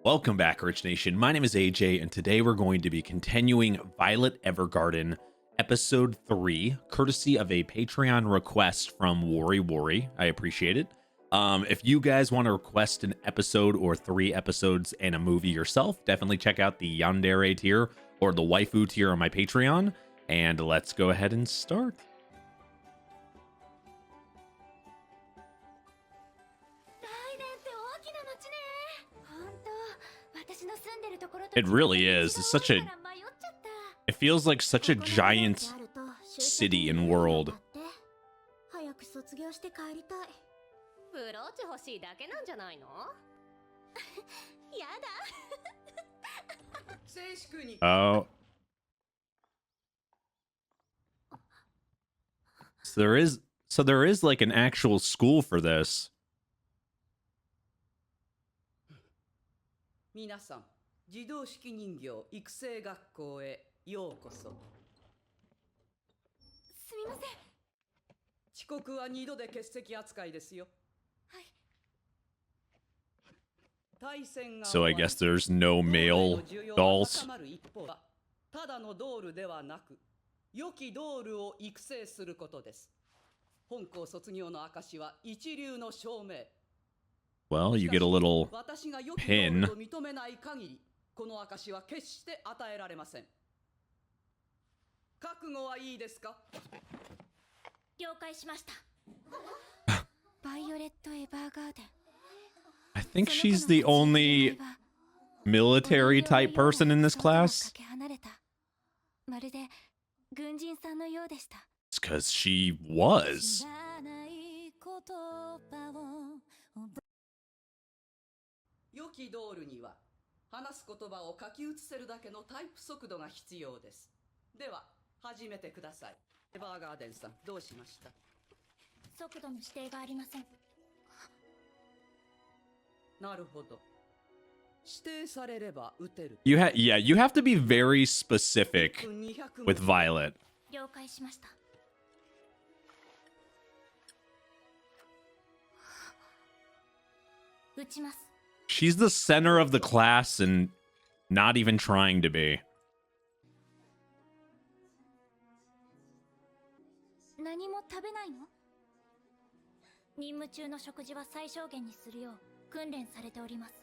Welcome back, Rich Nation. My name is AJ, and today we're going to be continuing Violet Evergarden Episode 3, courtesy of a Patreon request from Worry Worry. I appreciate it. If you guys want to request an episode or 3 episodes and a movie yourself, definitely check out the Yandere tier or the Waifu tier on my Patreon. And let's go ahead and start. It really is. It's such a... It feels like such a giant city and world. Oh. So there is like an actual school for this. 皆さん、自動式人形育成学校へようこそ。すみません。遅刻は2度で欠席扱いですよ。はい。 So I guess there's no male dolls. ただのドールではなく、良きドールを育成することです。本校卒業の証は一流の証明。 Well, you get a little pin. この証は決して与えられません。覚悟はいいですか？了解しました。バイオレット・エヴァーガーデン。 I think she's the only military type person in this class. まるで軍人さんのようでした。 It's because she was. 良きドールには話す言葉を書き写せるだけのタイプ速度が必要です。では始めてください。エヴァーガーデンさん、どうしました？速度の指定がありません。なるほど。指定されれば撃てる。You have to be very specific with Violet. 了解しました。 撃ちます。 She's the center of the class and not even trying to be. 何も食べないの？任務中の食事は最小限にするよう訓練されております。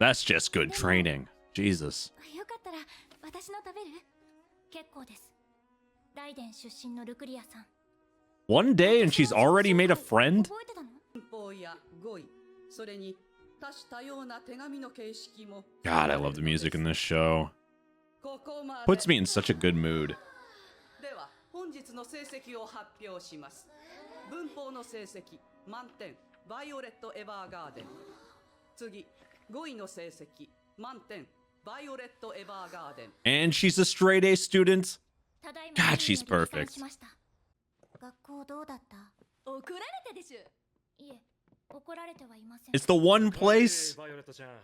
That's just good training. Jesus. よかったら私の食べる？結構です。ライデン出身のルクリアさん。 One day and she's already made a friend? 覚えてたの？ 文法や語彙、それに多種多様な手紙の形式も。 God, I love the music in this show. ここまで。 Puts me in such a good mood. では本日の成績を発表します。文法の成績満点、バイオレット・エヴァーガーデン。次、語彙の成績満点、バイオレット・エヴァーガーデン。 And she's a straight A student. ただいま God, she's perfect. 学校どうだった？怒られたでしょ。いえ、怒られてはいません。 It's the one place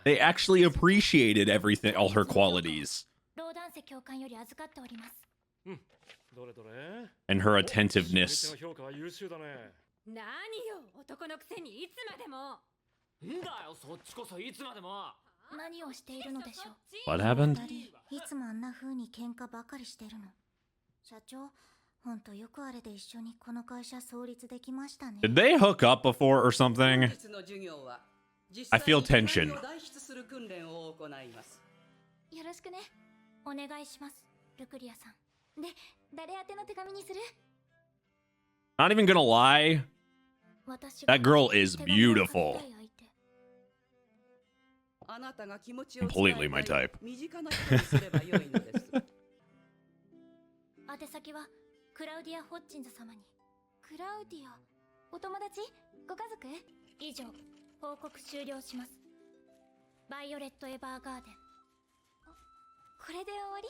they actually appreciated everything, all her qualities. ローダンセ教官より預かっております。 And her attentiveness. 何よ、男のくせにいつまでも。んだよ、そっちこそいつまでも。何をしているのでしょう。 What happened? いつもあんな風に喧嘩ばかりしてるの。社長、ほんとよくあれで一緒にこの会社創立できましたね。 Did they hook up before or something? 本日の授業は I feel tension. 実際に手紙を代筆する訓練を行います。よろしくね。お願いします、ルクリアさん。で、誰宛ての手紙にする？ Not even gonna lie. 私が That girl is 手紙を書きた beautiful. い相手。あなたが気持ちを伝え Completely my たい type. 身近な人にすればよいのです。宛先はクラウディア・ホッチンズ様に。クラウディア、お友達？ご家族？以上、報告終了します。バイオレット・エヴァーガーデン。これで終わ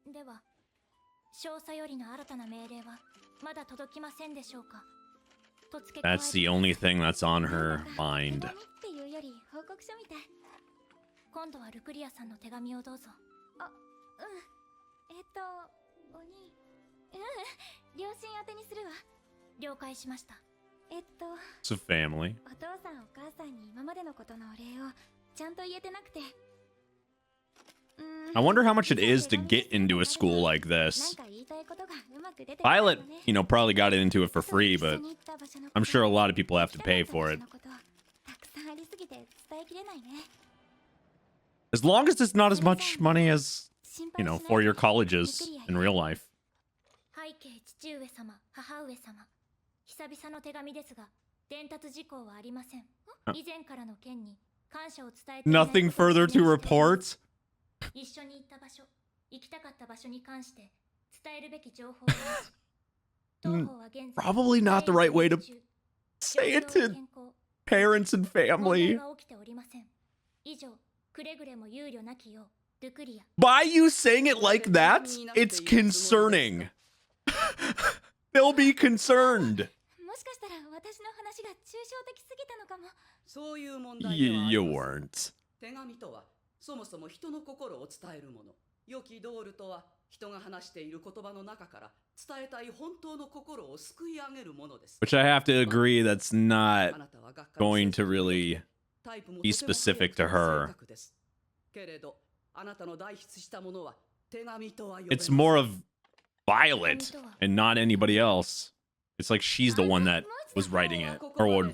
り？では、少佐よりの新たな命令はまだ届きませんでしょうか？とつけ加え That's the only thing that's on her 手 mind. 紙っていうより報告書みたい。今度はルクリアさんの手紙をどうぞ。あ、うん。お兄。両親宛てにするわ。了解しました。It's a family. お父さんお母さんまでのことのお礼をちゃんと言えてなくて。I wonder how much it is to get into a school like this. Violet, you know, probably got into it for free, but I'm sure a lot of people have to pay for it. As long as it's not as much money as, you know, four-year colleges in real life. 背景父上様、母上様。久々の手紙ですが、伝達事項はありません。以前からの件に感謝を伝えていないことを Nothing further to report? 一緒に行った場所、行きたかった場所に関して伝えるべき情報はなし。当方は現在 Probably not the right way to say it to parents and 問題 family. が起きておりません。以上、くれぐれも憂慮なきよう、ルクリア。 By you saying it like that, it's concerning. They'll be concerned. もしかしたら私の話が抽象的すぎたのかも。そういう問題ではあり You ません weren't. 手紙とはそもそも人の心を伝えるもの。良きドールとは人が話している言葉の中から伝えたい本当の心を救い上げるものです。 Which I have to agree that's あ not なたは学科の going 成 to 績 really タイプも be とても specific to 正 her. 確ですけれど、あなたの代筆したものは手紙とは呼べま It's せん。 more of Violet and not anybody else. It's like she's the one that was writing it or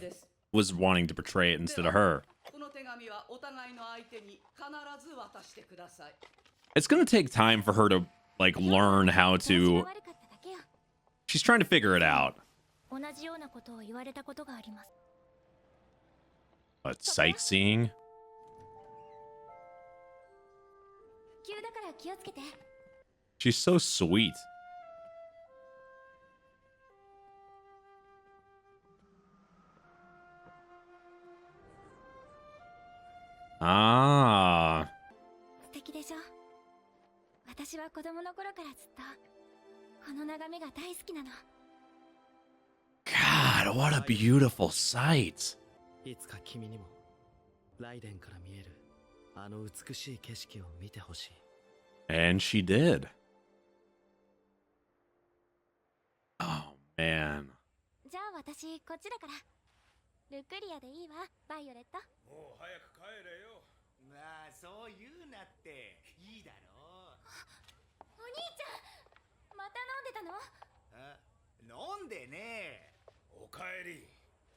was wanting to portray it instead of her. この手紙はお互いの相手に必ず渡してください。 It's gonna take time for her to like learn how 調子 to. が悪かっただけよ。 She's trying to figure it out. 同じようなことを言われたことがあります。 But sightseeing? 急だから気をつけて。 She's so sweet. Ah. 素敵でしょ。私は子供の頃からずっとこの眺めが大好きなの。 God, what a beautiful sight. いつか君にもライデンから見えるあの美しい景色を見てほしい。 And she did. Oh, man. じゃあ私こっちだから。ルクリアでいいわ、バイオレット。もう早く帰れよ。まあそう言うなっていいだろう。お兄ちゃん、また飲んでたの？あ、飲んでねお帰り。え。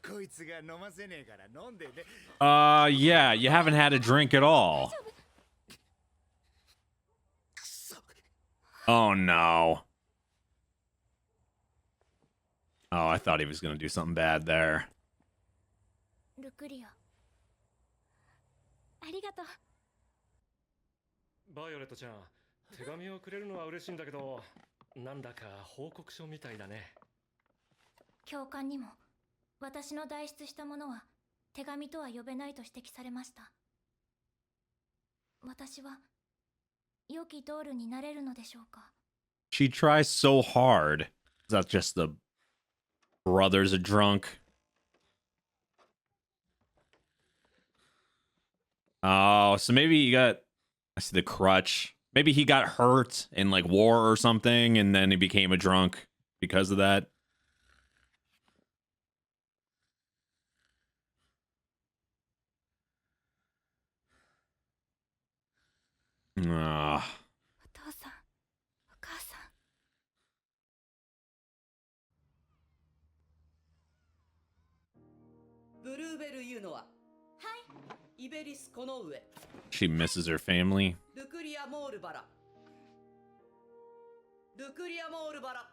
こいつが飲ませねえから飲んでね。 Yeah, you haven't had a drink at all. Oh, no. Oh, I thought he was going to do something bad there. ルクリア。ありがとう。バイオレットちゃん、手紙をくれるのは嬉しいんだけど、なんだか報告書みたいだね。教官にも私の代筆したものは手紙とは呼べないと指摘されました。私は良きドールになれるのでしょうか。 She tries so hard. Is that just the brothers are drunk? Oh, so maybe he got, I see the crutch. Maybe he got hurt in like war or something, and then he became a drunk because of that. Ah. お父さん、お母さん。ブルーベルユノア、はい。イベリスこの上、 She misses her family. ルクリア・モールバラ。ルクリア・モールバラ。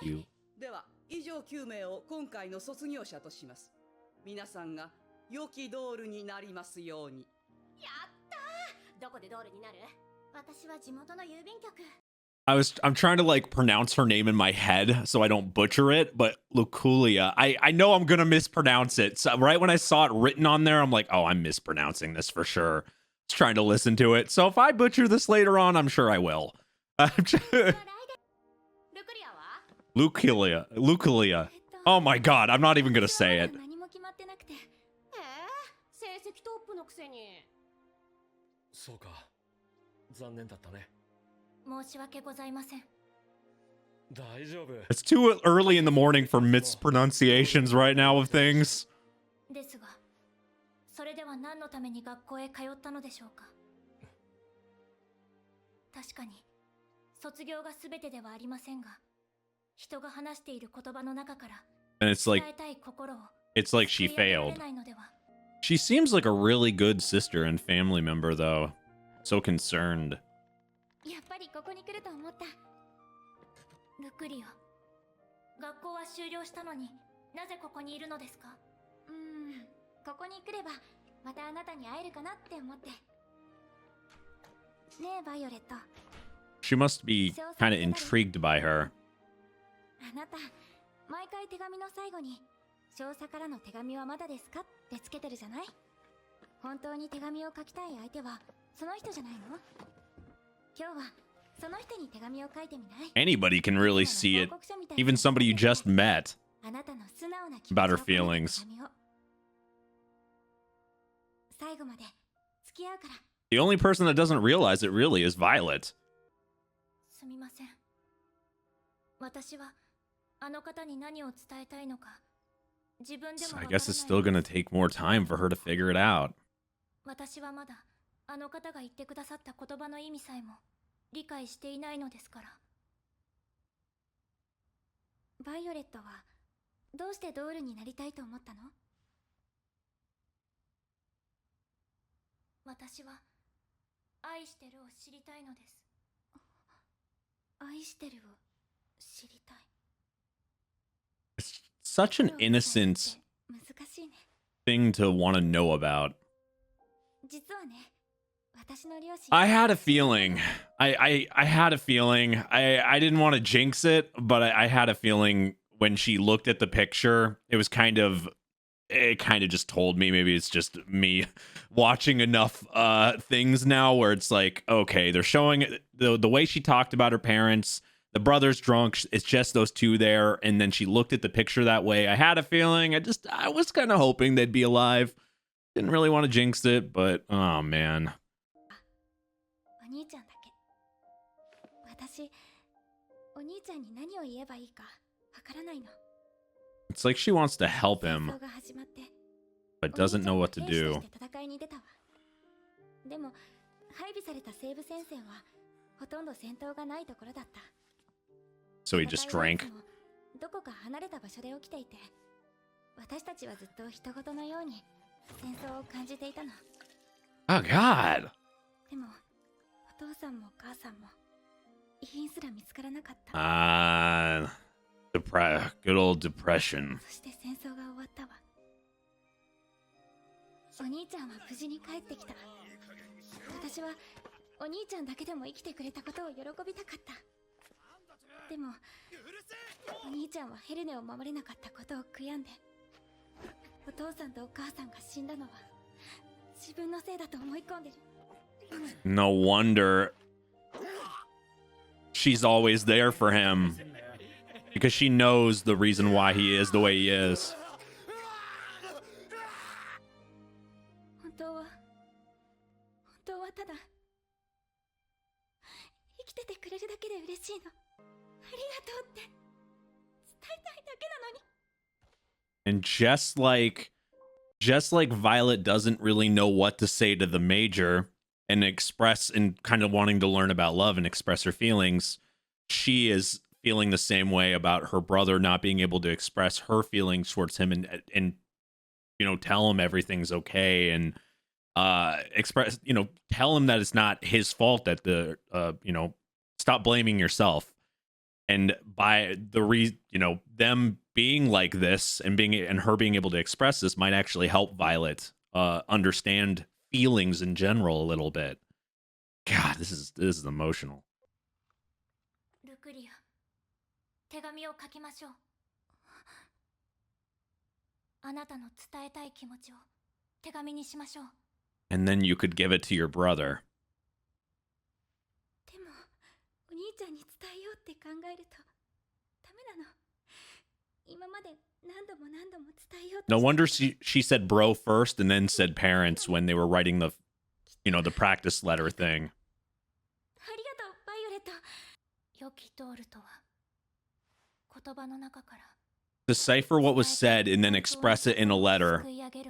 Cute. では、以上9名を今回の卒業者とします。皆さんが良きドールになりますように。やったー。どこでドールになる？私は地元の郵便局。 I'm trying to like pronounce her name in my head so I don't butcher it, but Luculia, I know I'm gonna mispronounce it. So right when I saw it written on there, I'm like, oh, I'm mispronouncing this for sure. Just trying to listen to it. So if I butcher this later on, I'm sure I will. Luculia. Oh my god, I'm not even gonna say it. 何も決まってなくて。成績トップのくせに。そうか。残念だったね。申し訳ございません。大丈夫。 It's too early in the morning for mispronunciations right now of things. ですが、それでは何のために学校へ通ったのでしょうか。確かに卒業が全てではありませんが、人が話している言葉の中から And it's 伝 like えたい心を it's like she 救い上げられ failed. ないのでは。 She seems like a really good sister and family member, though. So concerned. やっぱりここに来ると思った。ルクリオ、学校は終了したのになぜここにいるのですか？ここに来ればまたあなたに会えるかなって思って。ねえバイオレット、 She must be kind of intrigued by her. あなた毎回手紙の最後に少佐からの手紙はまだですかってつけてるじゃない。本当に手紙を書きたい相手はその人じゃないの？今日はその人に手紙を書いてみない？ Anybody can really see it, even somebody you just met, あなたの素直な気持ちを about her 込めた feelings. 手紙を最後まで付き合うから。 The only person that doesn't realize it really is Violet. すみません。私はあの方に何を伝えたいのか自分でも So わ I からない guess it's still gonna take more time for her to figure it out. 私はまだあの方が言ってくださった言葉の意味さえも理解していないのですから。バイオレットはどうしてドールになりたいと思ったの？私は愛してるを知りたいのです。愛してるを知りたい。 It's such an innocent 難しいね。 thing to want to know about. 実はね、私の両親 I had a feeling. I had a feeling. I didn't want to jinx it, but I had a feeling when she looked at the picture, it kind of just told me, maybe it's just me watching enough things now where it's like, okay, they're showing the way she talked about her parents, the brother's drunk, it's just those two there, and then she looked at the picture that way. I had a feeling. I was kind of hoping they'd be alive. Didn't really want to jinx it, but oh man. お兄ちゃんだけ。私、お兄ちゃんに何を言えばいいかわからないの。 It's like she wants to help 戦 him, 争が始まって、 but doesn't know what to お兄ちゃん do. は兵士として戦いに出たわ。でも、配備された西部戦線はほとんど戦闘がないところだった。 So he just 戦いはい drank. つもどこか離れた場所で起きていて、私たちはずっと人事のように戦争を感じていたの。 Oh God. でも、お父さんもお母さんも遺品すら見つからなかった。 Good old depression. そして戦争が終わったわ。お兄ちゃんは無事に帰ってきた。私はお兄ちゃんだけでも生きてくれたことを喜びたかった。でもお兄ちゃんはヘルネを守れなかったことを悔やんで、お父さんとお母さんが死んだのは自分のせいだと思い込んでる。 No wonder she's always there for him. Because she knows the reason why he is the way he is. 本当はただ生きててくれるだけで嬉しいの。ありがとうって伝えたいだけなのに。 And just like Violet doesn't really know what to say to the Major and express and kind of wanting to learn about love and express her feelings, she is feeling the same way about her brother not being able to express her feelings towards him and you know, tell him everything's okay and express, you know, tell him that it's not his fault, that you know, stop blaming yourself. And by them being like this and her being able to express this might actually help Violet understand feelings in general a little bit. God, this is emotional. ルクリア、手紙を書きましょう。あなたの伝えたい気持ちを手紙にしましょう。 And then you could give it to your brother. でも、お兄ちゃんに伝えようって考えるとダメなの。今まで何度も伝えようと。 No wonder she said bro first and then said parents when they were writing the practice letter thing. ありがとう、バイオレット。良きドールとは言葉の中から Decipher what was said and then express it in a letter. 救い上げる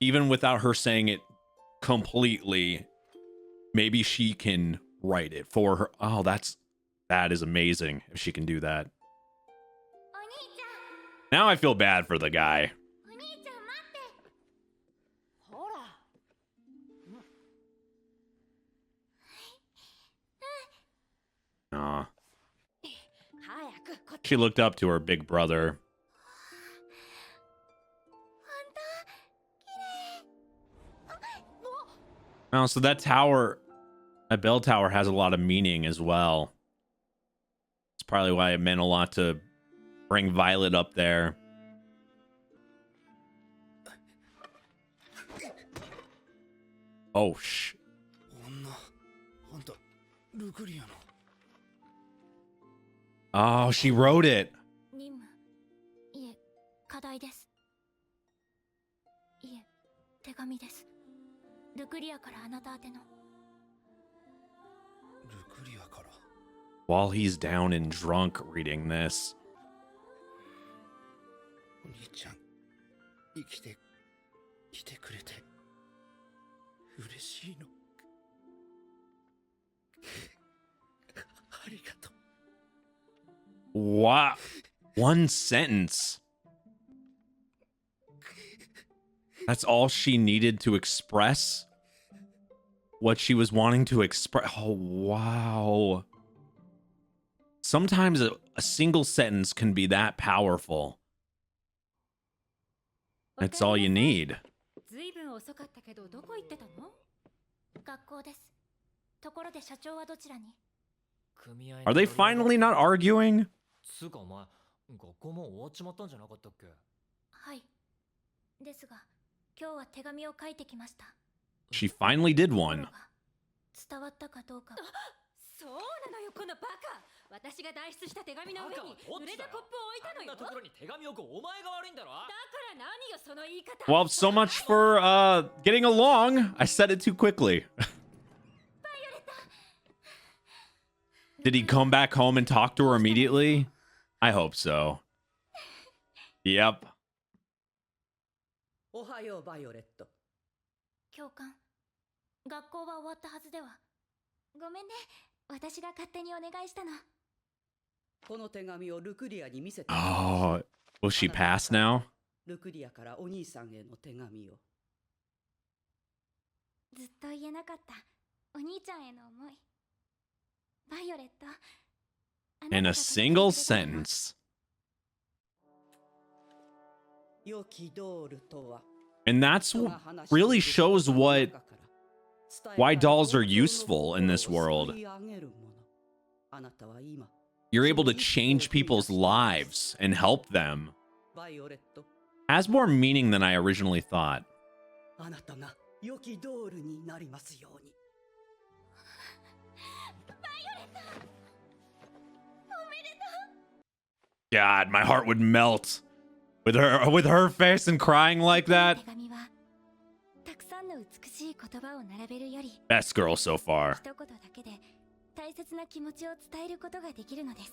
even without her saying it completely, maybe she can write it for her. Oh, that is amazing if she can do that. お兄ちゃん Now I feel bad for the guy. お兄ちゃん待ってほら Aw. 早くこっち She looked up to her big brother. 本当綺麗もう Oh, so that tower, that bell tower has a lot of meaning as well. It's probably why it meant a lot to bring Violet up there. Oh, 女あんたルクリアの Oh, she wrote it. 任務いえ課題ですいえ手紙ですルクリアからあなた宛てのルクリアから While he's down and drunk reading this. お兄ちゃん生きてきてくれて嬉しいのありがとう Wow. One sentence. That's all she needed to express what she was wanting to express. Oh, wow. Sometimes a single sentence can be that powerful. That's all you need. ずいぶん遅かったけどどこ行ってたの学校ですところで社長はどちらに Are they finally not arguing? つうかお前学校も終わっちまったんじゃなかったっけはいですが今日は手紙を書いてきました She finally did ところ one. が伝わったかどうかそうなのよこのバカ私が代筆した手紙の上に濡れたコップを置いたのよだかあんなところに手紙置くお前が悪いんだろら何よその言い方 Well, so much for getting along. I said it too quickly. Did he come back home and talk to her immediately? I hope so. Yep. おはようバイオレット教官学校は終わったはずではごめんね私が勝手にお願いしたのこの手紙をルクリアに見せて Oh, will she pass now? ルクリアからお兄さんへの手紙をずっと言えなかったお兄ちゃんへの思いバイオレット In a single sentence. 良きドールとは And that's what really shows what why dolls are useful in this world. You're able to change people's lives and help them. バイオレット Has more meaning than I originally thought. あなたが良きドールになりますように God, my heart would melt with her face and crying like that. 手紙はたくさんの美しい言葉を並べるより Best girl so far. 一言だけで大切な気持ちを伝えることができるのです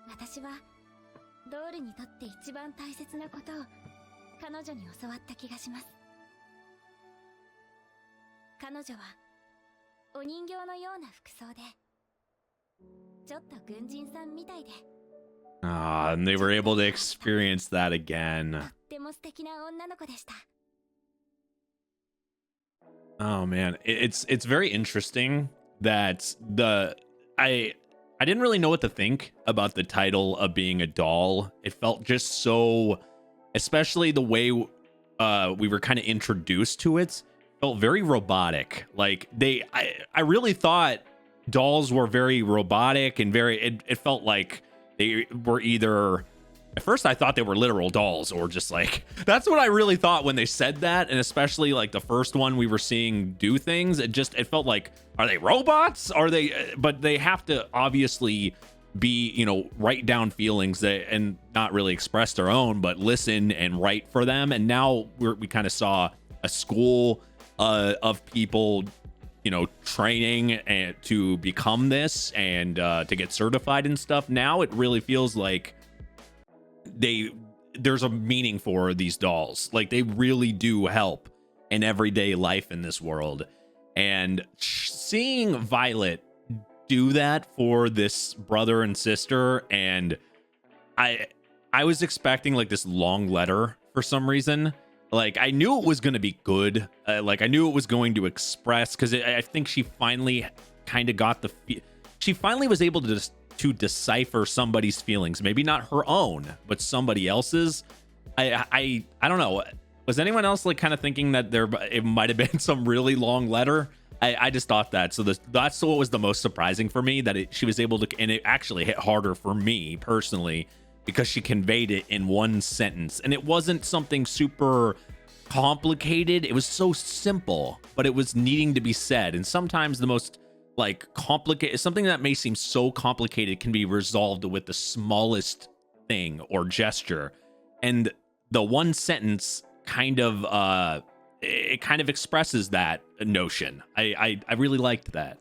私はドールにとって一番大切なことを彼女に教わった気がします彼女はお人形のような服装でちょっと軍人さんみたいで Ah, and they were able to experience that と again. っても素敵な女の子でした Oh man, it's very interesting that I didn't really know what to think about the title of being a doll. It felt just so, especially the way we were kind of introduced to it, felt very robotic. Like I really thought dolls were very robotic and it felt like they were either, at first I thought they were literal dolls or just like, that's what I really thought when they said that. And especially like the first one we were seeing do things, it felt like, are they robots? Are they, but they have to obviously be, you know, write down feelings and not really express their own, but listen and write for them. And now we kind of saw a school of people, you know, training and to become this and to get certified and stuff. Now it really feels like there's a meaning for these dolls. Like, they really do help in everyday life in this world. And seeing Violet do that for this brother and sister, and I was expecting like this long letter for some reason. Like, I knew it was going to be good. Like, I knew it was going to express, because I think she finally kind of got she finally was able to decipher somebody's feelings. Maybe not her own, but somebody else's. I don't know. Was anyone else like kind of thinking that it might have been some really long letter? I just thought that. So that's what was the most surprising for me, that she was able to, and it actually hit harder for me personally, because she conveyed it in one sentence, and it wasn't something super complicated. It was so simple, but it was needing to be said. And sometimes the most like complicated, something that may seem so complicated, can be resolved with the smallest thing or gesture. And the one sentence kind of it kind of expresses that notion. I really liked that.